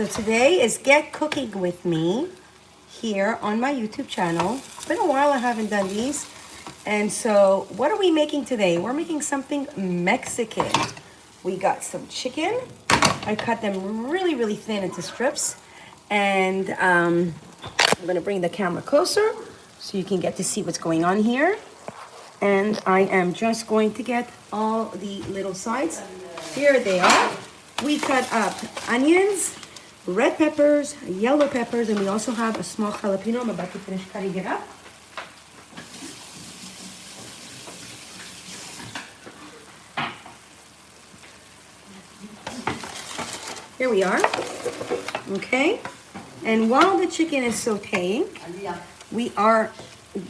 So today is Get Cooking with me here on my YouTube channel. It's been a while I haven't done these. And so what are we making today? We're making something Mexican. We got some chicken. I cut them really, really thin into strips. And I'm gonna bring the camera closer so you can get to see what's going on here. And I am just going to get all the little sides. Here they are. We cut up onions, red peppers, yellow peppers, and we also have a small jalapeno. I'm about to finish cutting it up. Here we are. Okay. And while the chicken is sauteing, we are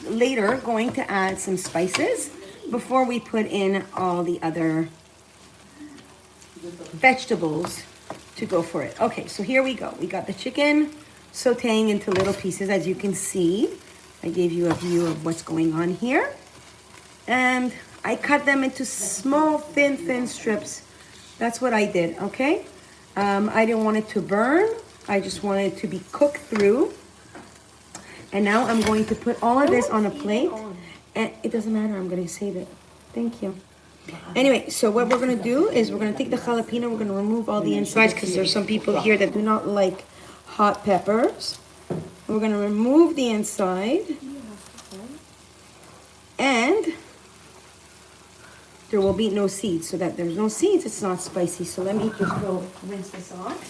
later going to add some spices before we put in all the other vegetables to go for it. Okay, so here we go. We got the chicken sauteing into little pieces, as you can see. I gave you a view of what's going on here. And I cut them into small, thin strips. That's what I did, okay? I didn't want it to burn. I just wanted it to be cooked through. And now I'm going to put all of this on a plate. And it doesn't matter, I'm gonna save it. Thank you. Anyway, so what we're gonna do is we're gonna take the jalapeno, we're gonna remove all the insides because there's some people here that do not like hot peppers. We're gonna remove the inside. And there will be no seeds, so that there's no seeds, it's not spicy. So let me just go rinse this off.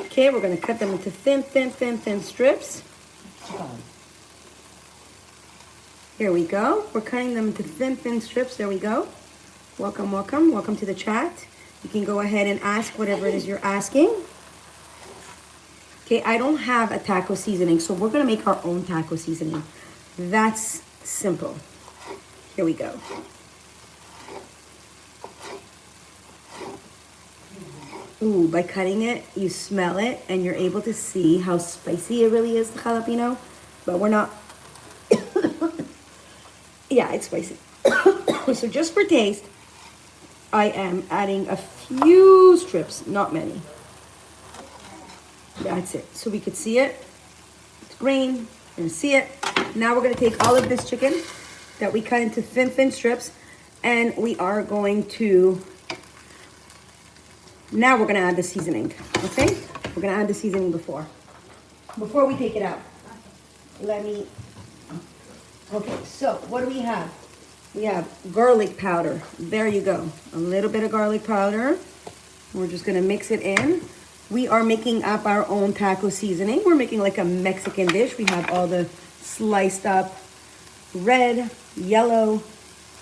Okay, we're gonna cut them into thin strips. Here we go. We're cutting them into thin strips. There we go. Welcome to the chat. You can go ahead and ask whatever it is you're asking. Okay, I don't have a taco seasoning, so we're gonna make our own taco seasoning. That's simple. Here we go. Ooh, by cutting it, you smell it, and you're able to see how spicy it really is, the jalapeno. But we're not... Yeah, it's spicy. So just for taste, I am adding a few strips, not many. That's it. So we could see it. It's green. You're gonna see it. Now we're gonna take all of this chicken that we cut into thin strips, and we are going to... Now we're gonna add the seasoning, okay? We're gonna add the seasoning before we take it out. Okay, so what do we have? We have garlic powder. There you go. A little bit of garlic powder. We're just gonna mix it in. We are making up our own taco seasoning. We're making like a Mexican dish. We have all the sliced up red, yellow,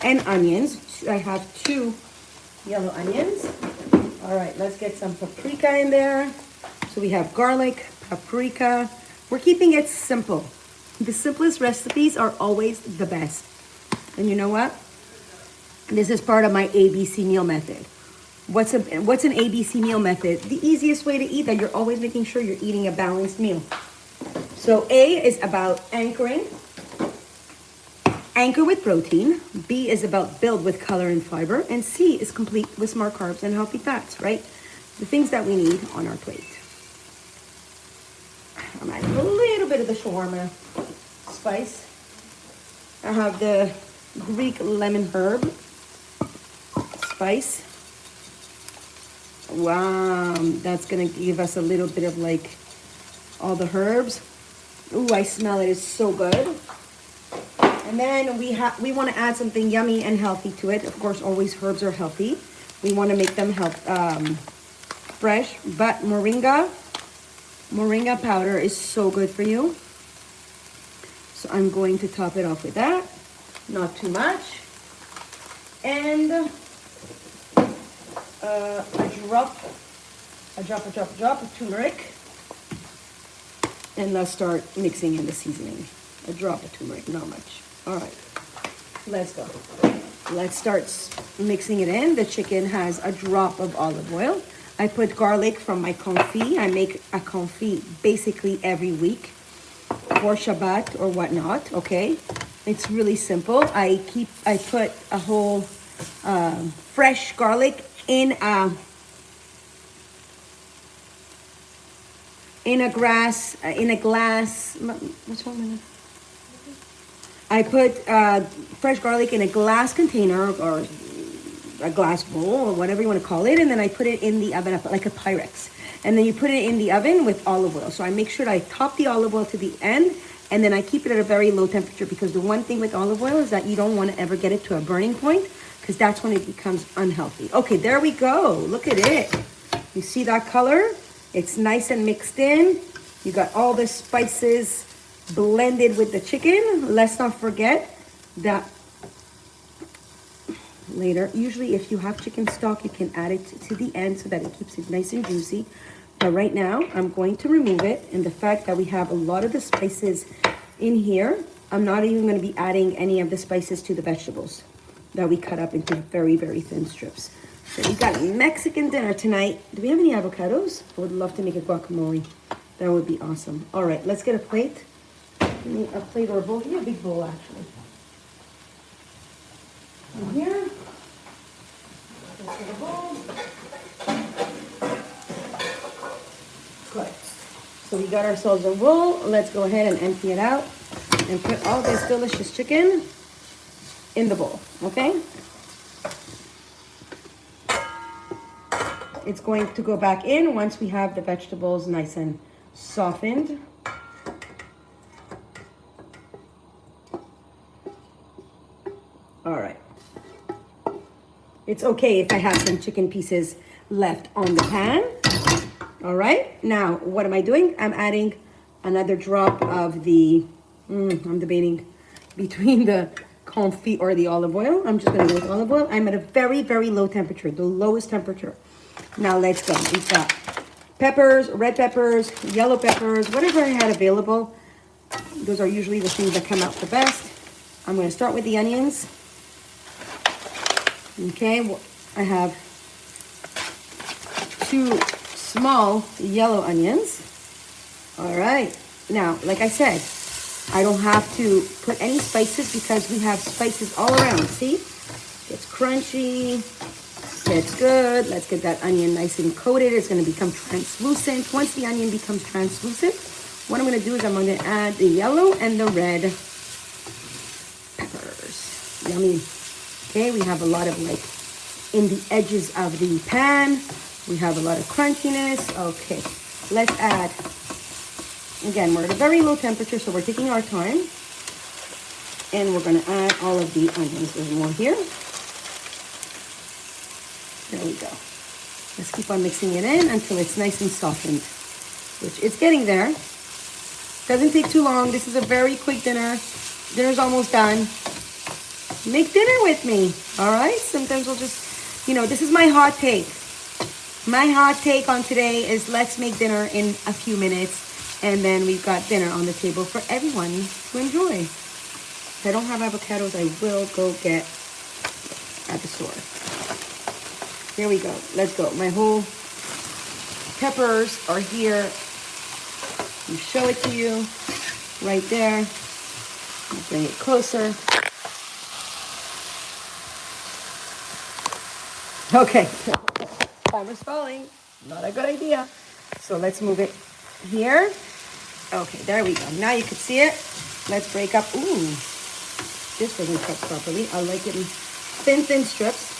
and onions. I have 2 yellow onions. All right, let's get some paprika in there. So we have garlic, paprika. We're keeping it simple. The simplest recipes are always the best. And you know what? This is part of my ABC meal method. What's an ABC meal method? The easiest way to eat that. You're always making sure you're eating a balanced meal. So A is about anchoring. Anchor with protein. B is about build with color and fiber. And C is complete with smart carbs and healthy fats, right? The things that we need on our plate. I'm adding a little bit of the shawarma spice. I have the Greek lemon herb spice. Wow, that's gonna give us a little bit of like all the herbs. Ooh, I smell it. It's so good. And then we want to add something yummy and healthy to it. Of course, always herbs are healthy. We want to make them fresh, but moringa powder is so good for you. So I'm going to top it off with that. Not too much. And a drop of turmeric. And let's start mixing in the seasoning. A drop of turmeric, not much. All right, let's go. Let's start mixing it in. The chicken has a drop of olive oil. I put garlic from my confit. I make a confit basically every week for Shabbat or whatnot, okay? It's really simple. I put a whole fresh garlic in a glass. What's wrong with it? I put fresh garlic in a glass container or a glass bowl or whatever you want to call it, and then I put it in the oven like a Pyrex. And then you put it in the oven with olive oil. So I make sure that I top the olive oil to the end, and then I keep it at a very low temperature, because the one thing with olive oil is that you don't want to ever get it to a burning point, because that's when it becomes unhealthy. Okay, there we go. Look at it. You see that color? It's nice and mixed in. You got all the spices blended with the chicken. Let's not forget that later, usually if you have chicken stock, you can add it to the end so that it keeps it nice and juicy. But right now, I'm going to remove it. And the fact that we have a lot of the spices in here, I'm not even going to be adding any of the spices to the vegetables that we cut up into very, very thin strips. So we got Mexican dinner tonight. Do we have any avocados? I would love to make a guacamole. That would be awesome. All right, let's get a plate. Give me a plate or a bowl. Give me a big bowl, actually. In here. Let's get a bowl. Good. So we got ourselves a bowl. Let's go ahead and empty it out and put all this delicious chicken in the bowl, okay? It's going to go back in once we have the vegetables nice and softened. All right. It's okay if I have some chicken pieces left on the pan. All right. Now, what am I doing? I'm adding another drop of the, I'm debating between the confit or the olive oil. I'm just going to go with olive oil. I'm at a very, very low temperature, the lowest temperature. Now let's go. We've got peppers, red peppers, yellow peppers, whatever I had available. Those are usually the things that come out the best. I'm going to start with the onions. Okay, I have 2 small yellow onions. All right. Now, like I said, I don't have to put any spices because we have spices all around. See? It's crunchy. It's good. Let's get that onion nice and coated. It's going to become translucent. Once the onion becomes translucent, what I'm going to do is I'm going to add the yellow and the red peppers. Yummy. Okay, we have a lot of like in the edges of the pan. We have a lot of crunchiness. Okay, let's add. Again, we're at a very low temperature, so we're taking our time. And we're going to add all of the onions. There's more here. There we go. Let's keep on mixing it in until it's nice and softened, which it's getting there. Doesn't take too long. This is a very quick dinner. Dinner's almost done. Make dinner with me, all right? Sometimes we'll just, this is my hot take. My hot take on today is let's make dinner in a few minutes, and then we've got dinner on the table for everyone to enjoy. If I don't have avocados, I will go get at the store. Here we go. Let's go. My whole peppers are here. Let me show it to you right there. I'll bring it closer. Okay. Timer's falling. Not a good idea. So let's move it here. Okay, there we go. Now you can see it. Let's break up. Ooh, this wasn't cut properly. I like it in thin strips.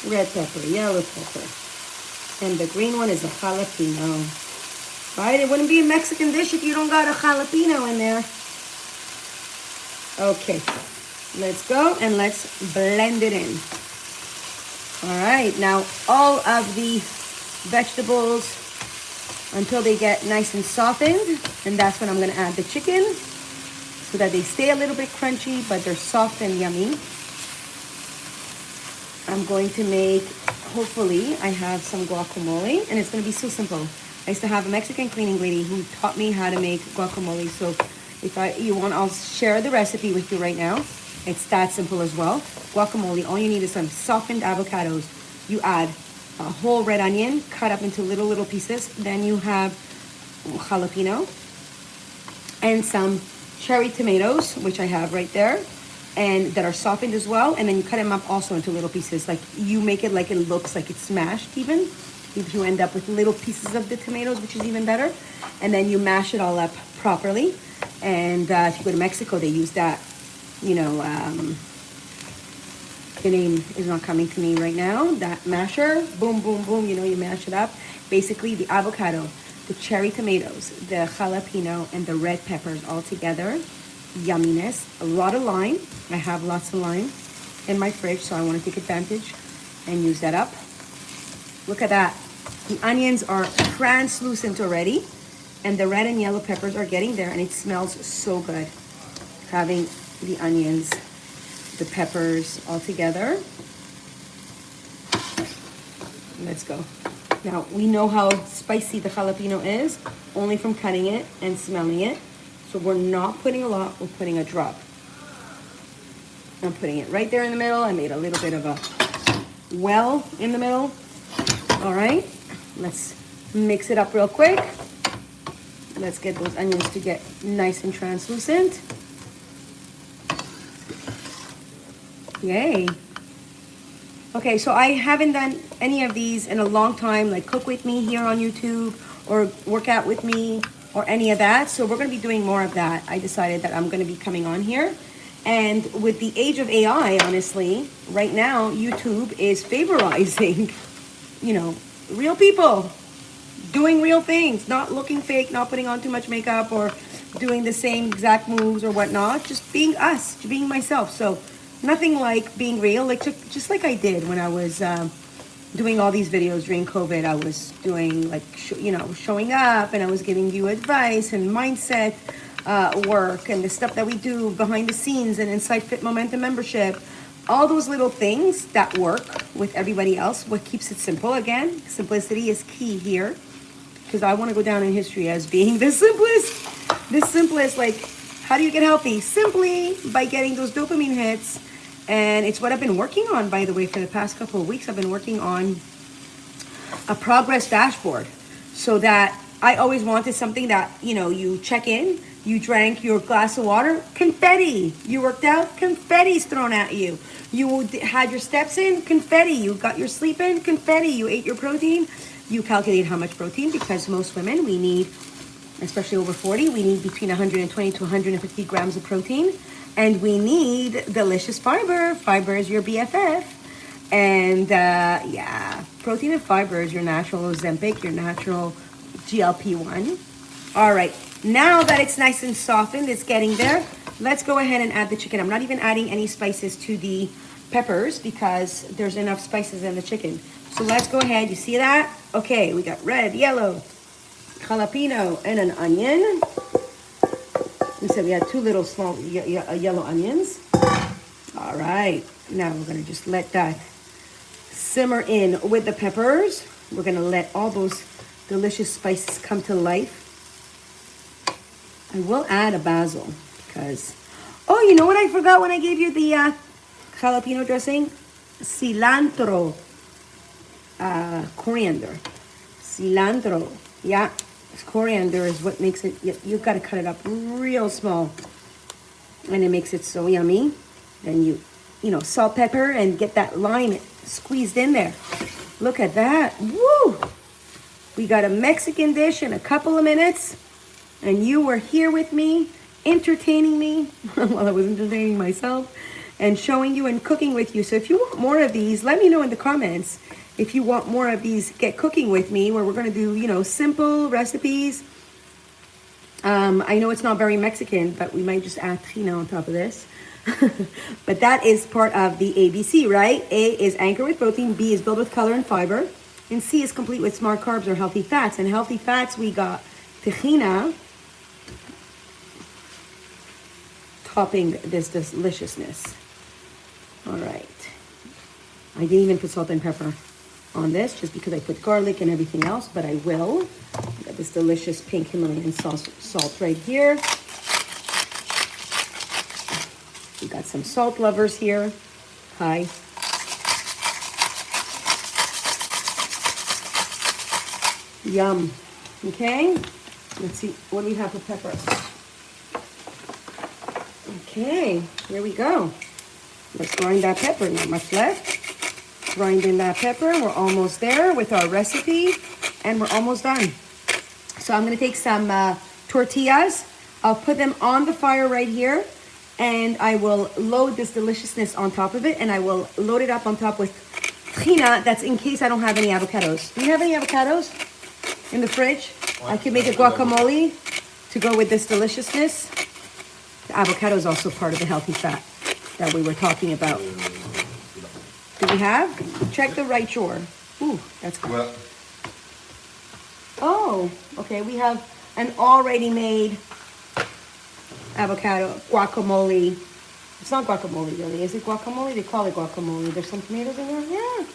Red pepper, yellow pepper, and the green one is a jalapeno. Right? It wouldn't be a Mexican dish if you don't got a jalapeno in there. Okay, let's go and let's blend it in. All right, now all of the vegetables until they get nice and softened, and that's when I'm going to add the chicken so that they stay a little bit crunchy, but they're soft and yummy. I'm going to make, hopefully, I have some guacamole, and it's going to be so simple. I used to have a Mexican cleaning lady who taught me how to make guacamole, so if you want, I'll share the recipe with you right now. It's that simple as well. Guacamole, all you need is some softened avocados. You add a whole red onion cut up into little pieces. Then you have jalapeno, and some cherry tomatoes, which I have right there, and that are softened as well. And then you cut them up also into little pieces. Like you make it like it looks like it's smashed even. If you end up with little pieces of the tomatoes, which is even better. And then you mash it all up properly. And if you go to Mexico, they use that, you know, the name is not coming to me right now. That masher, boom, boom, boom, you know, you mash it up. Basically the avocado, the cherry tomatoes, the jalapeno, and the red peppers all together. Yumminess. A lot of lime. I have lots of lime in my fridge, so I want to take advantage and use that up. Look at that. The onions are translucent already, and the red and yellow peppers are getting there, and it smells so good. Having the onions, the peppers all together. Let's go. Now, we know how spicy the jalapeno is, only from cutting it and smelling it. So we're not putting a lot, we're putting a drop. I'm putting it right there in the middle. I made a little bit of a well in the middle. All right, let's mix it up real quick. Let's get those onions to get nice and translucent. Yay. Okay, so I haven't done any of these in a long time, like cook with me here on YouTube or work out with me or any of that. So we're gonna be doing more of that. I decided that I'm gonna be coming on here. And with the age of AI, honestly, right now, YouTube is favorizing, you know, real people doing real things, not looking fake, not putting on too much makeup or doing the same exact moves or whatnot, just being us, being myself. So nothing like being real, like just like I did when I was doing all these videos during COVID. I was doing like, you know, showing up, and I was giving you advice and mindset work and the stuff that we do behind the scenes and inside Fit Momentum membership. All those little things that work with everybody else. What keeps it simple? Again, simplicity is key here, because I want to go down in history as being the simplest. Like, how do you get healthy? Simply by getting those dopamine hits. And it's what I've been working on, by the way, for the past couple of weeks. I've been working on a progress dashboard, so that I always wanted something that, you know, you check in, you drank your glass of water, confetti. You worked out, confetti's thrown at you. You had your steps in, confetti. You got your sleep in, confetti. You ate your protein. You calculate how much protein, because most women, we need, especially over 40, we need between 120 to 150 grams of protein. And we need delicious fiber. Fiber is your BFF. And yeah, protein and fiber is your natural Ozempic, your natural GLP-1. All right, now that it's nice and softened, it's getting there. Let's go ahead and add the chicken. I'm not even adding any spices to the peppers because there's enough spices in the chicken. So let's go ahead, you see that? Okay, we got red, yellow, jalapeno, and an onion. We said we had two little small yellow onions. All right, now we're gonna just let that simmer in with the peppers. We're gonna let all those delicious spices come to life. I will add a basil because, oh, you know what I forgot when I gave you the jalapeno dressing? Cilantro, coriander. Cilantro, yeah. Coriander is what makes it, you've got to cut it up real small, and it makes it so yummy. Then you know, salt, pepper, and get that lime squeezed in there. Look at that. Woo! We got a Mexican dish in a couple of minutes, and you were here with me, entertaining me while I was entertaining myself and showing you and cooking with you. So if you want more of these, let me know in the comments. If you want more of these, get cooking with me, where we're going to do, you know, simple recipes. I know it's not very Mexican, but we might just add tahina on top of this. But that is part of the ABC, right? A is anchor with protein, B is build with color and fiber, and C is complete with smart carbs or healthy fats. And healthy fats, we got tahina topping this deliciousness. All right. I didn't even put salt and pepper on this just because I put garlic and everything else, but I will. I got this delicious pink Himalayan salt right here. We got some salt lovers here. Hi. Yum. Okay. Let's see, what do we have for pepper? Okay, here we go. Let's grind that pepper, not much left. Grinding that pepper, we're almost there with our recipe, and we're almost done. So I'm gonna take some tortillas. I'll put them on the fire right here, and I will load this deliciousness on top of it, and I will load it up on top with tahina. That's in case I don't have any avocados. Do you have any avocados in the fridge? I can make a guacamole to go with this deliciousness. The avocado is also part of the healthy fat that we were talking about. Do we have? Check the right drawer. Ooh, that's good. Well. Oh, okay. We have an already made avocado guacamole. It's not guacamole, really. Is it guacamole? They call it guacamole. There's some tomatoes in there. Yeah,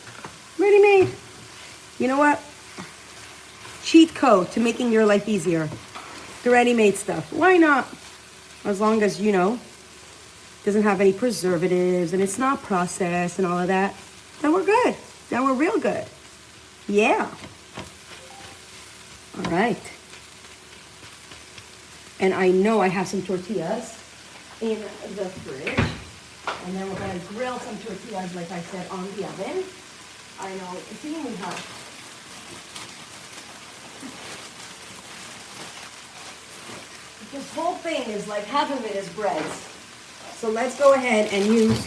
ready made. You know what? Cheat code to making your life easier. The ready-made stuff. Why not? As long as, you know, doesn't have any preservatives and it's not processed and all of that, then we're good. Then we're real good. Yeah. All right. And I know I have some tortillas in the fridge. And then we're going to grill some tortillas, like I said, on the oven. I know it's even hot. This whole thing is like half of it is breads. So let's go ahead and use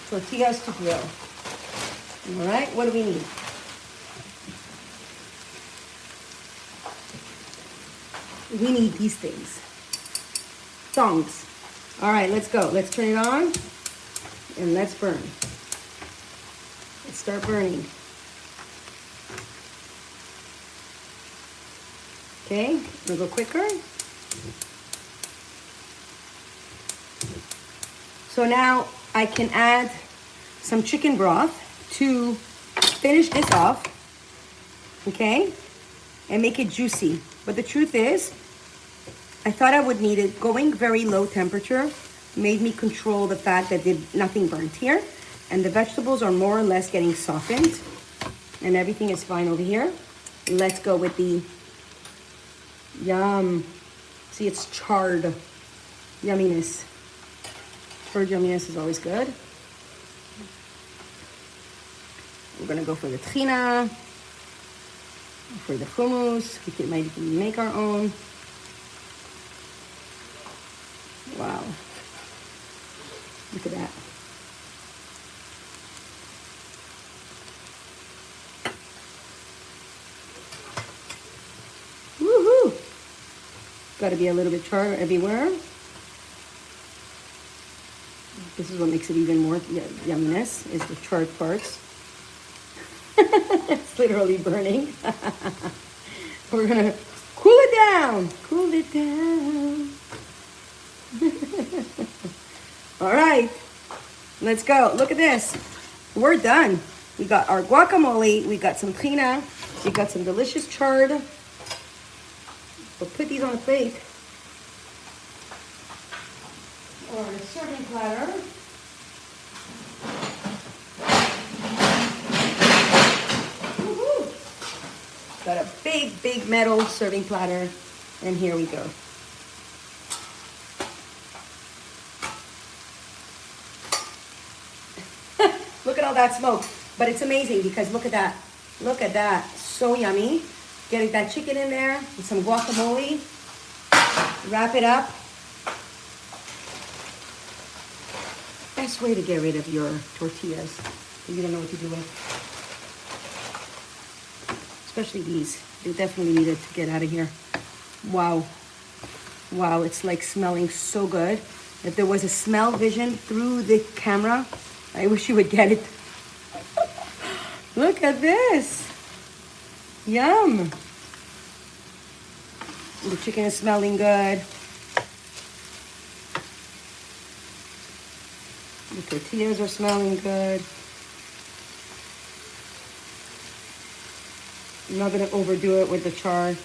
tortillas to grill. All right, what do we need? We need these things. Tongs. All right, let's go. Let's turn it on and let's burn. Let's start burning. Okay, we'll go quicker. So now I can add some chicken broth to finish this off, okay, and make it juicy. But the truth is, I thought I would need it going very low temperature, made me control the fact that nothing burnt here, and the vegetables are more or less getting softened, and everything is fine over here. Let's go with the yum. See, it's charred yumminess. Charred yumminess is always good. We're gonna go for the tahina, for the hummus. We might even make our own. Wow, look at that. Woohoo! Got to be a little bit charred everywhere. This is what makes it even more yumminess, is the charred parts. It's literally burning. We're gonna cool it down. Cool it down. All right, let's go. Look at this. We're done. We got our guacamole. We got some tahina. We got some delicious chard. We'll put these on a plate. Or a serving platter. Woohoo! Got a big, big metal serving platter. And here we go. Look at all that smoke. But it's amazing because look at that. Look at that. So yummy. Getting that chicken in there with some guacamole. Wrap it up. Best way to get rid of your tortillas if you don't know what to do with. Especially these. They definitely needed to get out of here. Wow. Wow, it's like smelling so good. If there was a smell vision through the camera, I wish you would get it. Look at this. Yum. The chicken is smelling good. The tortillas are smelling good. I'm not going to overdo it with the char. I'm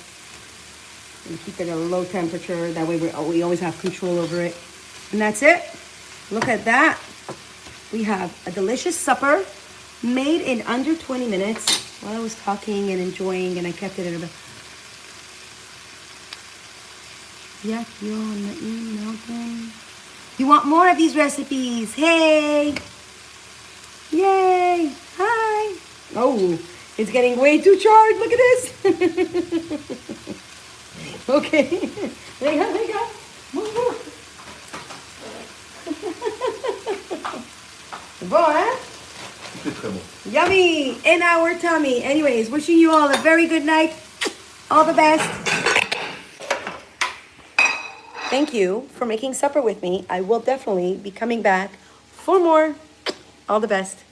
going to keep it at a low temperature. That way we always have control over it. And that's it. Look at that. We have a delicious supper made in under 20 minutes while I was talking and enjoying, and I kept it at Yeah, you're melting. You want more of these recipes? Hey! Yay! Hi! Oh, it's getting way too charged. Look at this. Okay. There you go. Move. Bon, hein? C'est très bon. Yummy in our tummy. Anyways, wishing you all a very good night. All the best. Thank you for making supper with me. I will definitely be coming back for more. All the best.